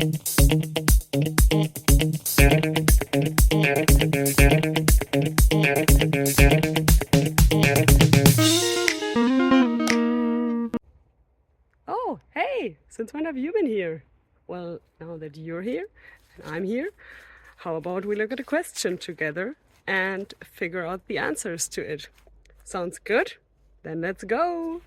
Oh, hey! Since when have you been here? Well, now that you're here and I'm here, how about we look at a question together and figure out the answers to it? Sounds good? Then let's go!